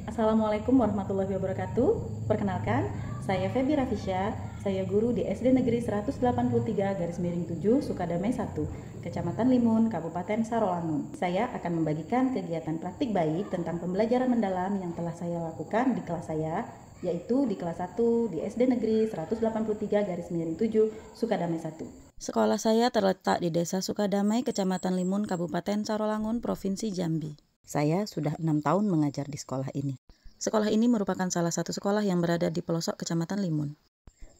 Assalamualaikum warahmatullahi wabarakatuh. Perkenalkan, saya Febi Rafisya. Saya guru di SD Negeri 183-7 Sukadamai 1, Kecamatan Limun, Kabupaten Sarolangun. Saya akan membagikan kegiatan praktik baik tentang pembelajaran mendalam yang telah saya lakukan di kelas saya, yaitu di kelas 1 di SD Negeri 183-7 Sukadamai 1. Sekolah saya terletak di Desa Sukadamai, Kecamatan Limun, Kabupaten Sarolangun, Provinsi Jambi. Saya sudah 6 tahun mengajar di sekolah ini. Sekolah ini merupakan salah satu sekolah yang berada di pelosok Kecamatan Limun.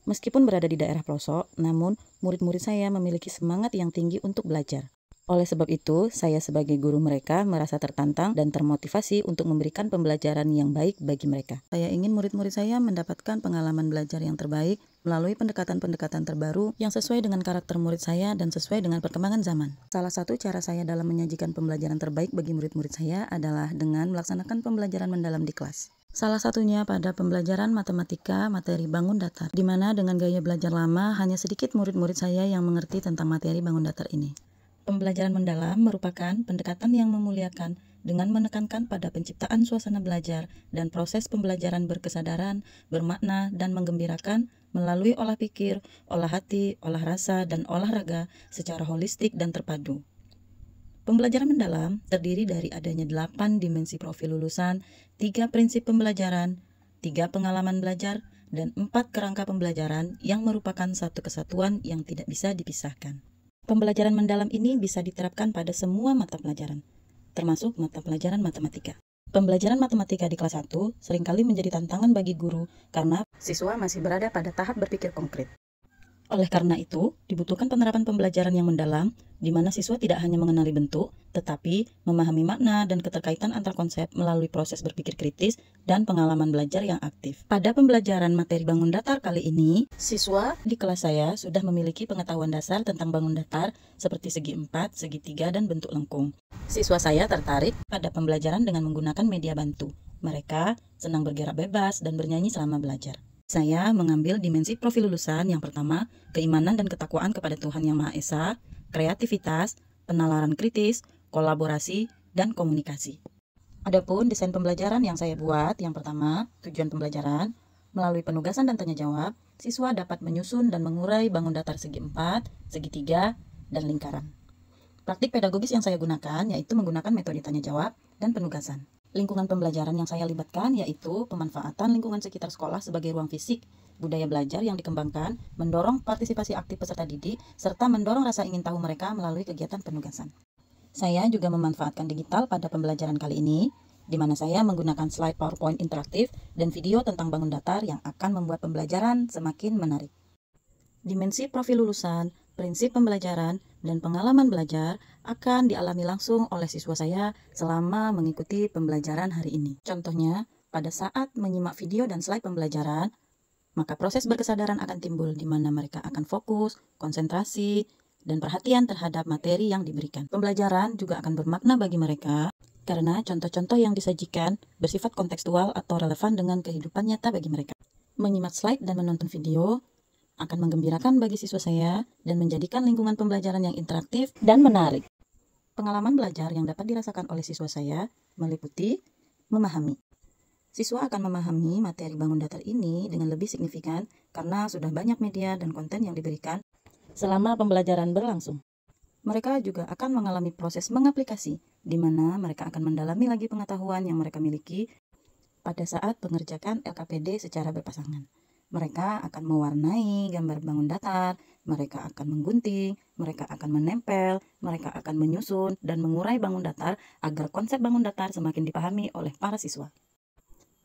Meskipun berada di daerah pelosok, namun murid-murid saya memiliki semangat yang tinggi untuk belajar. Oleh sebab itu, saya sebagai guru mereka merasa tertantang dan termotivasi untuk memberikan pembelajaran yang baik bagi mereka. Saya ingin murid-murid saya mendapatkan pengalaman belajar yang terbaik melalui pendekatan-pendekatan terbaru yang sesuai dengan karakter murid saya dan sesuai dengan perkembangan zaman. Salah satu cara saya dalam menyajikan pembelajaran terbaik bagi murid-murid saya adalah dengan melaksanakan pembelajaran mendalam di kelas. Salah satunya pada pembelajaran matematika materi bangun datar, di mana dengan gaya belajar lama hanya sedikit murid-murid saya yang mengerti tentang materi bangun datar ini. Pembelajaran mendalam merupakan pendekatan yang memuliakan dengan menekankan pada penciptaan suasana belajar dan proses pembelajaran berkesadaran, bermakna, dan menggembirakan melalui olah pikir, olah hati, olah rasa, dan olahraga secara holistik dan terpadu. Pembelajaran mendalam terdiri dari adanya 8 dimensi profil lulusan, 3 prinsip pembelajaran, 3 pengalaman belajar, dan 4 kerangka pembelajaran yang merupakan satu kesatuan yang tidak bisa dipisahkan. Pembelajaran mendalam ini bisa diterapkan pada semua mata pelajaran, termasuk mata pelajaran matematika. Pembelajaran matematika di kelas 1 seringkali menjadi tantangan bagi guru karena siswa masih berada pada tahap berpikir konkret. Oleh karena itu, dibutuhkan penerapan pembelajaran yang mendalam, di mana siswa tidak hanya mengenali bentuk, tetapi memahami makna dan keterkaitan antar konsep melalui proses berpikir kritis dan pengalaman belajar yang aktif. Pada pembelajaran materi bangun datar kali ini, siswa di kelas saya sudah memiliki pengetahuan dasar tentang bangun datar seperti segi 4, segitiga, dan bentuk lengkung. Siswa saya tertarik pada pembelajaran dengan menggunakan media bantu. Mereka senang bergerak bebas dan bernyanyi selama belajar. Saya mengambil dimensi profil lulusan yang pertama, keimanan dan ketakwaan kepada Tuhan Yang Maha Esa, kreativitas, penalaran kritis, kolaborasi, dan komunikasi. Adapun desain pembelajaran yang saya buat, yang pertama, tujuan pembelajaran, melalui penugasan dan tanya jawab, siswa dapat menyusun dan mengurai bangun datar segi 4, segitiga, dan lingkaran. Praktik pedagogis yang saya gunakan yaitu menggunakan metode tanya jawab dan penugasan. Lingkungan pembelajaran yang saya libatkan yaitu pemanfaatan lingkungan sekitar sekolah sebagai ruang fisik, budaya belajar yang dikembangkan, mendorong partisipasi aktif peserta didik, serta mendorong rasa ingin tahu mereka melalui kegiatan penugasan. Saya juga memanfaatkan digital pada pembelajaran kali ini, di mana saya menggunakan slide PowerPoint interaktif dan video tentang bangun datar yang akan membuat pembelajaran semakin menarik. Dimensi profil lulusan, prinsip pembelajaran, dan pengalaman belajar akan dialami langsung oleh siswa saya selama mengikuti pembelajaran hari ini. Contohnya, pada saat menyimak video dan slide pembelajaran, maka proses berkesadaran akan timbul di mana mereka akan fokus, konsentrasi, dan perhatian terhadap materi yang diberikan. Pembelajaran juga akan bermakna bagi mereka karena contoh-contoh yang disajikan bersifat kontekstual atau relevan dengan kehidupan nyata bagi mereka. Menyimak slide dan menonton video akan menggembirakan bagi siswa saya dan menjadikan lingkungan pembelajaran yang interaktif dan menarik. Pengalaman belajar yang dapat dirasakan oleh siswa saya meliputi memahami. Siswa akan memahami materi bangun datar ini dengan lebih signifikan karena sudah banyak media dan konten yang diberikan selama pembelajaran berlangsung. Mereka juga akan mengalami proses mengaplikasi, di mana mereka akan mendalami lagi pengetahuan yang mereka miliki pada saat mengerjakan LKPD secara berpasangan. Mereka akan mewarnai gambar bangun datar, mereka akan menggunting, mereka akan menempel, mereka akan menyusun dan mengurai bangun datar agar konsep bangun datar semakin dipahami oleh para siswa.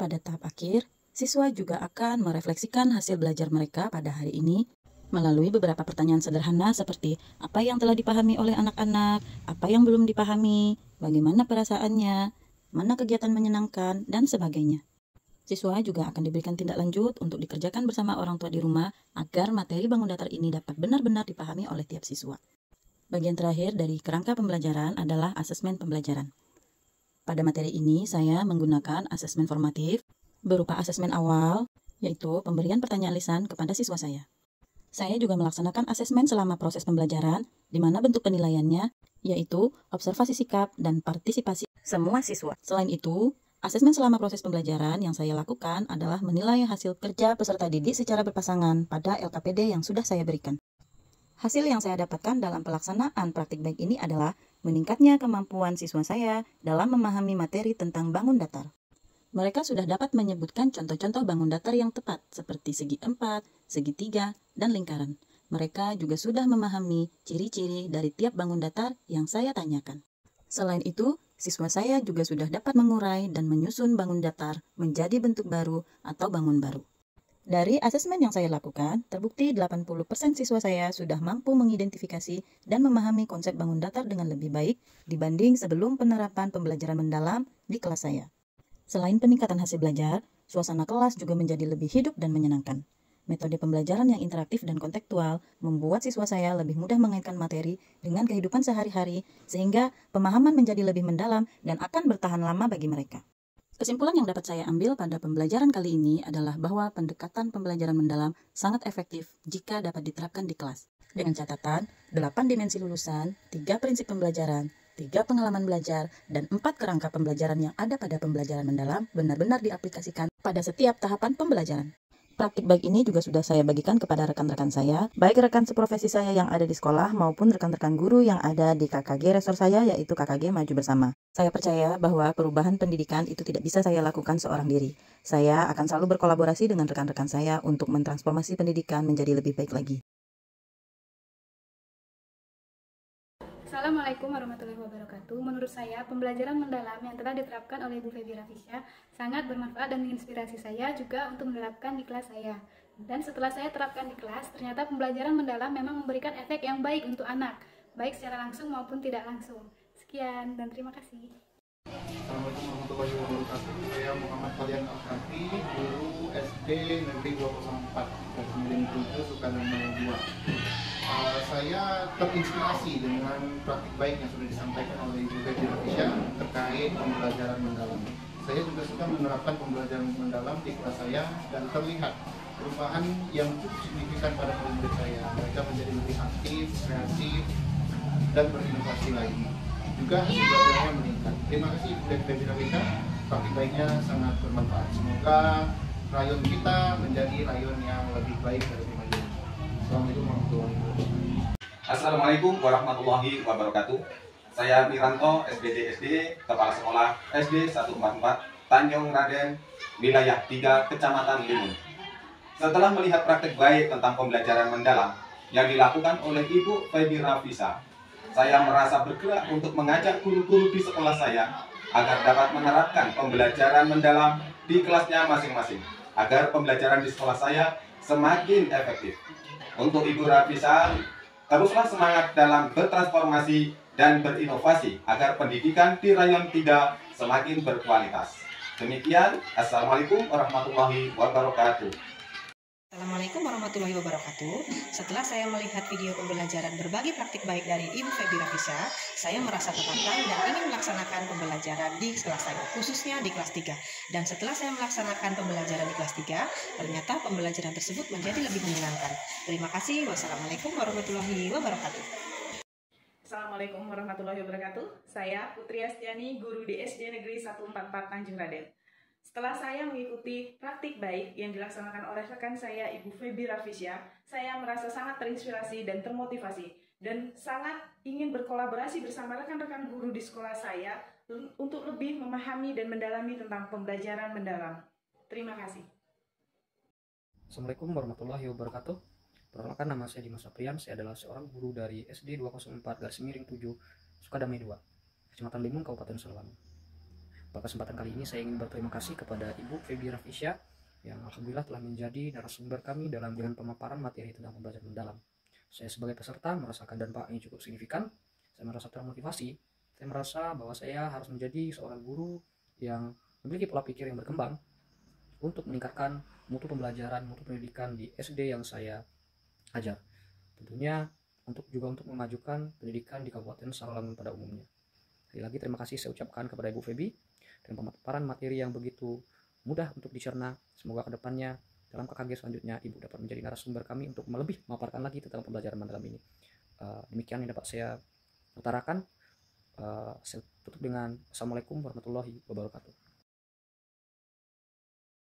Pada tahap akhir, siswa juga akan merefleksikan hasil belajar mereka pada hari ini melalui beberapa pertanyaan sederhana seperti apa yang telah dipahami oleh anak-anak, apa yang belum dipahami, bagaimana perasaannya, mana kegiatan menyenangkan, dan sebagainya. Siswa juga akan diberikan tindak lanjut untuk dikerjakan bersama orang tua di rumah agar materi bangun datar ini dapat benar-benar dipahami oleh tiap siswa. Bagian terakhir dari kerangka pembelajaran adalah asesmen pembelajaran. Pada materi ini saya menggunakan asesmen formatif berupa asesmen awal, yaitu pemberian pertanyaan lisan kepada siswa saya. Saya juga melaksanakan asesmen selama proses pembelajaran, di mana bentuk penilaiannya yaitu observasi sikap dan partisipasi semua siswa. Selain itu, Asesmen selama proses pembelajaran yang saya lakukan adalah menilai hasil kerja peserta didik secara berpasangan pada LKPD yang sudah saya berikan. Hasil yang saya dapatkan dalam pelaksanaan praktik baik ini adalah meningkatnya kemampuan siswa saya dalam memahami materi tentang bangun datar. Mereka sudah dapat menyebutkan contoh-contoh bangun datar yang tepat, seperti segi 4, segitiga, dan lingkaran. Mereka juga sudah memahami ciri-ciri dari tiap bangun datar yang saya tanyakan. Selain itu, siswa saya juga sudah dapat mengurai dan menyusun bangun datar menjadi bentuk baru atau bangun baru. Dari asesmen yang saya lakukan, terbukti 80% siswa saya sudah mampu mengidentifikasi dan memahami konsep bangun datar dengan lebih baik dibanding sebelum penerapan pembelajaran mendalam di kelas saya. Selain peningkatan hasil belajar, suasana kelas juga menjadi lebih hidup dan menyenangkan. Metode pembelajaran yang interaktif dan kontekstual membuat siswa saya lebih mudah mengaitkan materi dengan kehidupan sehari-hari sehingga pemahaman menjadi lebih mendalam dan akan bertahan lama bagi mereka. Kesimpulan yang dapat saya ambil pada pembelajaran kali ini adalah bahwa pendekatan pembelajaran mendalam sangat efektif jika dapat diterapkan di kelas. Dengan catatan, 8 dimensi lulusan, 3 prinsip pembelajaran, 3 pengalaman belajar, dan 4 kerangka pembelajaran yang ada pada pembelajaran mendalam benar-benar diaplikasikan pada setiap tahapan pembelajaran. Praktik baik ini juga sudah saya bagikan kepada rekan-rekan saya, baik rekan seprofesi saya yang ada di sekolah maupun rekan-rekan guru yang ada di KKG resor saya, yaitu KKG Maju Bersama. Saya percaya bahwa perubahan pendidikan itu tidak bisa saya lakukan seorang diri. Saya akan selalu berkolaborasi dengan rekan-rekan saya untuk mentransformasi pendidikan menjadi lebih baik lagi. Assalamualaikum warahmatullahi wabarakatuh. Menurut saya, pembelajaran mendalam yang telah diterapkan oleh Ibu Febi Rafisya sangat bermanfaat dan menginspirasi saya juga untuk menerapkan di kelas saya. Dan setelah saya terapkan di kelas, ternyata pembelajaran mendalam memang memberikan efek yang baik untuk anak, baik secara langsung maupun tidak langsung. Sekian dan terima kasih. Assalamualaikum warahmatullahi wabarakatuh. Saya Muhammad Falian Al-Kafi, guru SD Negeri 204, Garis 7, Sukadamai 2. Saya terinspirasi dengan praktik baik yang sudah disampaikan oleh Ibu Febi Rafisya terkait pembelajaran mendalam. Saya juga sudah menerapkan pembelajaran mendalam di kelas saya dan terlihat perubahan yang cukup signifikan pada murid saya. Mereka menjadi lebih aktif, kreatif, dan berinovasi lagi. Juga hasil belajarnya meningkat. Terima kasih Ibu Febi Rafisya, praktik baiknya sangat bermanfaat. Semoga rayon kita menjadi rayon yang lebih baik dari kemajuan. Assalamualaikum warahmatullahi wabarakatuh. Assalamualaikum warahmatullahi wabarakatuh. Saya Miranto, SPD SD, Kepala Sekolah SD 144, Tanjung Raden, Wilayah 3, Kecamatan Limun. Setelah melihat praktek baik tentang pembelajaran mendalam yang dilakukan oleh Ibu Febi Rafisya, saya merasa bergerak untuk mengajak guru-guru di sekolah saya agar dapat menerapkan pembelajaran mendalam di kelasnya masing-masing, agar pembelajaran di sekolah saya semakin efektif. Untuk Ibu Rafisya, teruslah semangat dalam bertransformasi dan berinovasi agar pendidikan di rayon 3 semakin berkualitas. Demikian, Assalamualaikum warahmatullahi wabarakatuh. Assalamualaikum warahmatullahi wabarakatuh. Setelah saya melihat video pembelajaran berbagi praktik baik dari Ibu Febi Rafisya, saya merasa tertantang dan ingin melaksanakan pembelajaran di kelas saya, khususnya di kelas 3. Dan setelah saya melaksanakan pembelajaran di kelas 3, ternyata pembelajaran tersebut menjadi lebih menyenangkan. Terima kasih. Wassalamualaikum warahmatullahi wabarakatuh. Assalamualaikum warahmatullahi wabarakatuh. Saya Putri Astiani, guru di SD Negeri 144 Tanjung Raden. Setelah saya mengikuti praktik baik yang dilaksanakan oleh rekan saya Ibu Febi Rafisya, saya merasa sangat terinspirasi dan termotivasi dan sangat ingin berkolaborasi bersama rekan-rekan guru di sekolah saya untuk lebih memahami dan mendalami tentang pembelajaran mendalam. Terima kasih. Assalamualaikum warahmatullahi wabarakatuh. Perkenalkan, nama saya Dimas Aprian. Saya adalah seorang guru dari SD 204 Garis Miring 7 Sukadamai 2, Kecamatan Limun, Kabupaten Sulaweman. Pada kesempatan kali ini saya ingin berterima kasih kepada Ibu Febi Rafisya yang alhamdulillah telah menjadi narasumber kami dengan pemaparan materi tentang pembelajaran mendalam. Saya sebagai peserta merasakan dampak yang cukup signifikan. Saya merasa termotivasi. Saya merasa bahwa saya harus menjadi seorang guru yang memiliki pola pikir yang berkembang untuk meningkatkan mutu pembelajaran, mutu pendidikan di SD yang saya ajar. Tentunya untuk memajukan pendidikan di Kabupaten Sarawangun pada umumnya. Sekali lagi terima kasih saya ucapkan kepada Ibu Febi dan pemaparan materi yang begitu mudah untuk dicerna. Semoga kedepannya dalam KKG selanjutnya Ibu dapat menjadi narasumber kami untuk lebih memaparkan lagi tentang pembelajaran mendalam ini. Demikian yang dapat saya utarakan. Saya tutup dengan Assalamualaikum warahmatullahi wabarakatuh.